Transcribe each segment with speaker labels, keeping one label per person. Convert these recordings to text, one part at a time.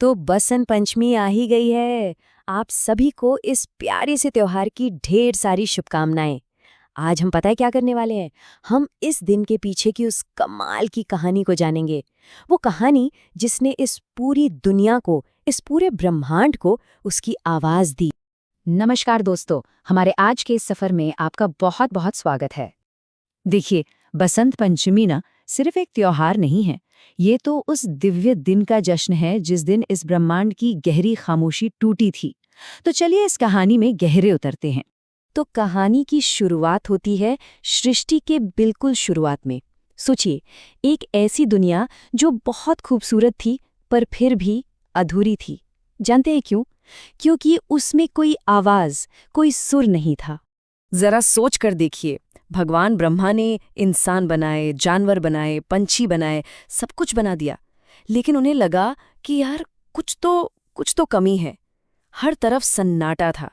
Speaker 1: तो बसंत पंचमी आ ही गई है। आप सभी को इस प्यारे से त्योहार की ढेर सारी शुभकामनाएं। आज हम पता है क्या करने वाले हैं। हम इस दिन के पीछे की उस कमाल की कहानी को जानेंगे। वो कहानी जिसने इस पूरी दुनिया को, इस पूरे ब्रह्मांड को उसकी आवाज दी।
Speaker 2: नमस्कार दोस्तों, हमारे आज के इस सफर में आपका बहुत बहुत स्वागत है। देखिए, बसंत पंचमी ना सिर्फ एक त्योहार नहीं है, ये तो उस दिव्य दिन का जश्न है जिस दिन इस ब्रह्मांड की गहरी खामोशी टूटी थी। तो चलिए इस कहानी में गहरे उतरते हैं।
Speaker 1: तो कहानी की शुरुआत होती है सृष्टि के बिल्कुल शुरुआत में। सोचिए, एक ऐसी दुनिया जो बहुत खूबसूरत थी पर फिर भी अधूरी थी। जानते हैं क्यों? क्योंकि उसमें कोई आवाज, कोई सुर नहीं था। जरा सोच कर देखिए, भगवान ब्रह्मा ने इंसान बनाए, जानवर बनाए, पंछी बनाए, सब कुछ बना दिया, लेकिन उन्हें लगा कि यार कुछ तो कमी है। हर तरफ सन्नाटा था,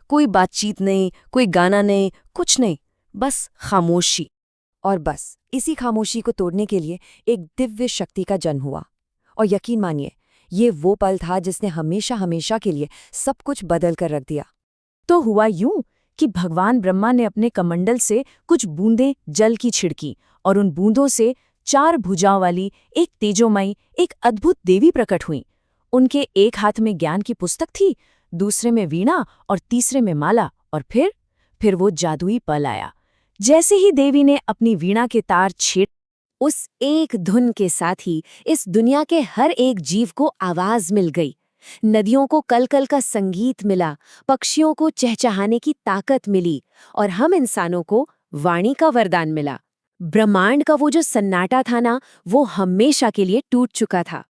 Speaker 1: कोई बातचीत नहीं, कोई गाना नहीं, कुछ नहीं, बस खामोशी। और बस इसी खामोशी को तोड़ने के लिए एक दिव्य शक्ति का जन्म हुआ। और यकीन मानिए, ये वो पल था जिसने हमेशा हमेशा के लिए सब कुछ बदल कर रख दिया। तो हुआ यूं कि भगवान ब्रह्मा ने अपने कमंडल से कुछ बूंदें जल की छिड़की और उन बूंदों से 4 भुजाओं वाली एक तेजोमयी, एक अद्भुत देवी प्रकट हुई। उनके एक हाथ में ज्ञान की पुस्तक थी, दूसरे में वीणा और तीसरे में माला। और फिर वो जादुई पल आया। जैसे ही देवी ने अपनी वीणा के तार छेड़, उस एक धुन के साथ ही इस दुनिया के हर एक जीव को आवाज मिल गई। नदियों को कलकल का संगीत मिला, पक्षियों को चहचहाने की ताकत मिली और हम इंसानों को वाणी का वरदान मिला। ब्रह्मांड का वो जो सन्नाटा था ना, वो हमेशा के लिए टूट चुका था।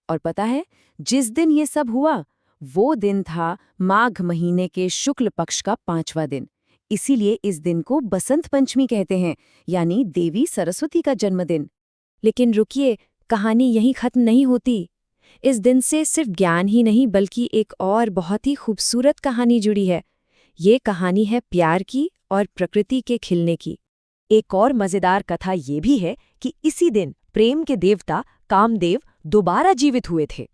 Speaker 1: और पता है, जिस दिन ये सब हुआ, वो दिन था माघ महीने के शुक्ल पक्ष का 5वां दिन। इसीलिए इस दिन को बसंत पंचमी कहते हैं, यानी देवी सरस्वती का जन्मदिन। लेकिन रुकिए, कहानी यहीं खत्म नहीं होती। इस दिन से सिर्फ ज्ञान ही नहीं, बल्कि एक और बहुत ही खूबसूरत कहानी जुड़ी है। ये कहानी है प्यार की और प्रकृति के खिलने की। एक और मजेदार कथा ये भी है कि इसी दिन प्रेम के देवता कामदेव दोबारा जीवित हुए थे।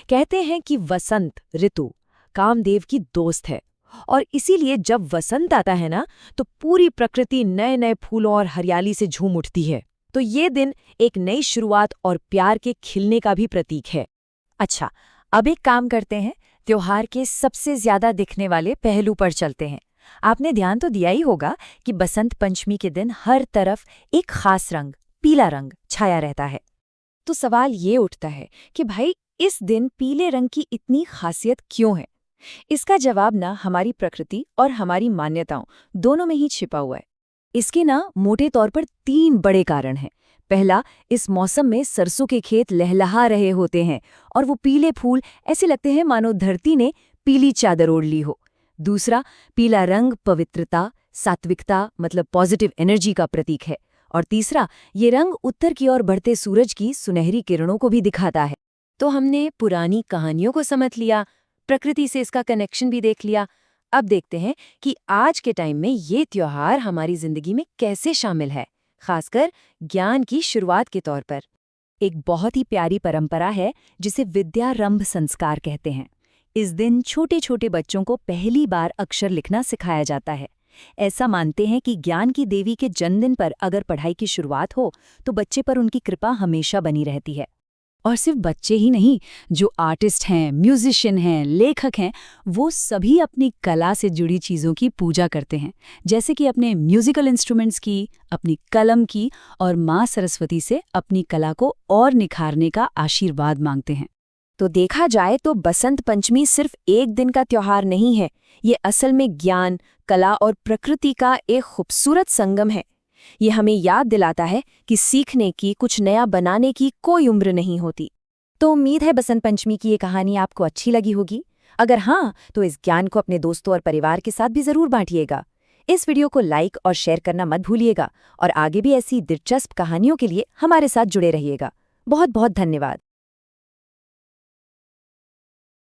Speaker 1: कहते हैं कि वसंत ऋतु कामदेव की दोस्त है, और इसीलिए जब वसंत आता है ना, तो पूरी प्रकृति नए नए फूलों और हरियाली से झूम उठती है। तो ये दिन एक नई शुरुआत और प्यार के खिलने का भी प्रतीक है। अच्छा, अब एक काम करते हैं, त्योहार के सबसे ज्यादा दिखने वाले पहलू पर चलते हैं। आपने ध्यान तो दिया ही होगा कि बसंत पंचमी के दिन हर तरफ एक खास रंग, पीला रंग छाया रहता है। तो सवाल ये उठता है कि भाई, इस दिन पीले रंग की इतनी खासियत क्यों है? इसका जवाब ना हमारी प्रकृति और हमारी मान्यताओं दोनों में ही छिपा हुआ है। इसके ना मोटे तौर पर 3 बड़े कारण हैं। पहला, इस मौसम में सरसों के खेत लहलहा रहे होते हैं और वो पीले फूल ऐसे लगते हैं मानो धरती ने पीली चादर ओढ़ ली हो। दूसरा, पीला रंग पवित्रता, सात्विकता मतलब पॉजिटिव एनर्जी का प्रतीक है। और तीसरा, ये रंग उत्तर की ओर बढ़ते सूरज की सुनहरी किरणों को भी दिखाता है। तो हमने पुरानी कहानियों को समझ लिया, प्रकृति से इसका कनेक्शन भी देख लिया। अब देखते हैं कि आज के टाइम में ये त्योहार हमारी जिंदगी में कैसे शामिल है, खासकर ज्ञान की शुरुआत के तौर पर। एक बहुत ही प्यारी परंपरा है जिसे विद्यारंभ संस्कार कहते हैं। इस दिन छोटे छोटे बच्चों को पहली बार अक्षर लिखना सिखाया जाता है। ऐसा मानते हैं कि ज्ञान की देवी के जन्मदिन पर अगर पढ़ाई की शुरुआत हो तो बच्चे पर उनकी कृपा हमेशा बनी रहती है। और सिर्फ बच्चे ही नहीं, जो आर्टिस्ट हैं, म्यूजिशियन हैं, लेखक हैं, वो सभी अपनी कला से जुड़ी चीज़ों की पूजा करते हैं, जैसे कि अपने म्यूजिकल इंस्ट्रूमेंट्स की, अपनी कलम की, और माँ सरस्वती से अपनी कला को और निखारने का आशीर्वाद मांगते हैं। तो देखा जाए तो बसंत पंचमी सिर्फ एक दिन का त्योहार नहीं है, ये असल में ज्ञान, कला और प्रकृति का एक खूबसूरत संगम है। ये हमें याद दिलाता है कि सीखने की, कुछ नया बनाने की कोई उम्र नहीं होती। तो उम्मीद है बसंत पंचमी की ये कहानी आपको अच्छी लगी होगी। अगर हाँ, तो इस ज्ञान को अपने दोस्तों और परिवार के साथ भी जरूर बांटिएगा। इस वीडियो को लाइक और शेयर करना मत भूलिएगा, और आगे भी ऐसी दिलचस्प कहानियों के लिए हमारे साथ जुड़े रहिएगा। बहुत बहुत धन्यवाद।